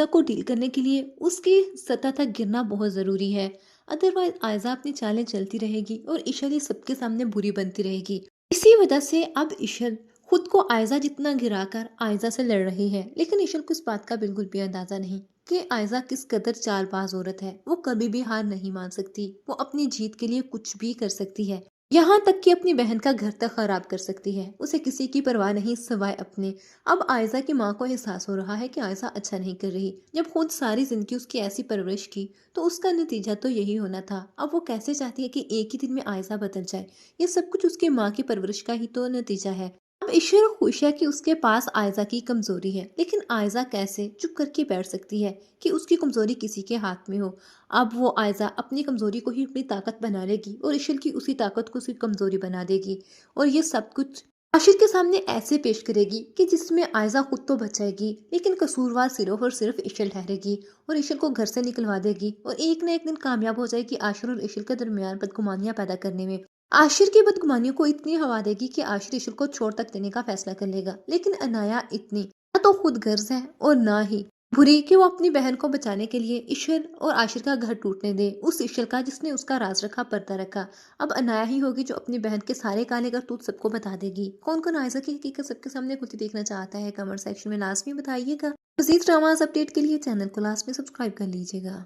को डील करने के लिए उसकी सतह तक गिरना बहुत जरूरी है। अदरवाइज आयजा अपनी चालें चलती रहेगी और इशल ही सबके सामने बुरी बनती रहेगी। इसी वजह से अब इशल खुद को आयजा जितना गिराकर आयजा से लड़ रही है, लेकिन इशल को इस बात का बिल्कुल भी अंदाजा नहीं कि आयजा किस कदर चालबाज औरत है। वो कभी भी हार नहीं मान सकती, वो अपनी जीत के लिए कुछ भी कर सकती है, यहाँ तक कि अपनी बहन का घर तक खराब कर सकती है। उसे किसी की परवाह नहीं सिवाय अपने। अब आयजा की माँ को एहसास हो रहा है कि आयजा अच्छा नहीं कर रही। जब खुद सारी जिंदगी उसकी ऐसी परवरिश की तो उसका नतीजा तो यही होना था। अब वो कैसे चाहती है कि एक ही दिन में आयजा बदल जाए। ये सब कुछ उसके माँ की परवरिश का ही तो नतीजा है। अब ईश्वर खुश है कि उसके पास आयजा की कमजोरी है, लेकिन आयजा कैसे चुप करके बैठ सकती है कि उसकी कमजोरी किसी के हाथ में हो। अब वो आयजा अपनी कमजोरी को ही अपनी ताकत बना लेगी और इशल की उसी ताकत को उसकी कमजोरी बना देगी, और ये सब कुछ आशिर के सामने ऐसे पेश करेगी कि जिसमें आयजा खुद तो बचाएगी, लेकिन कसूरवार सिर्फ और सिर्फ इशल ठहरेगी और इशल को घर से निकलवा देगी, और एक ना एक दिन कामयाब हो जाएगी आशिर और इशल के दरमियान बदगुमानियां पैदा करने में। आशिर की बदगुमानियों को इतनी हवा देगी कि आशिर इशल को छोड़ तक देने का फैसला कर लेगा, लेकिन अनाया इतनी ना तो खुद गर्ज है और ना ही बुरी कि वो अपनी बहन को बचाने के लिए ईश्वर और आशिर का घर टूटने दे, उस ईश्वर का जिसने उसका राज रखा, पर्दा रखा। अब अनाया ही होगी जो अपनी बहन के सारे काले करतूत सबको बता देगी। कौन कौन आयजा की हकीकत सबके सामने खुद ही देखना चाहता है, कमेंट सेक्शन में लाजमी बताइएगा। मजीद ड्रामास अपडेट के लिए चैनल को लाजमी सब्सक्राइब कर लीजिएगा।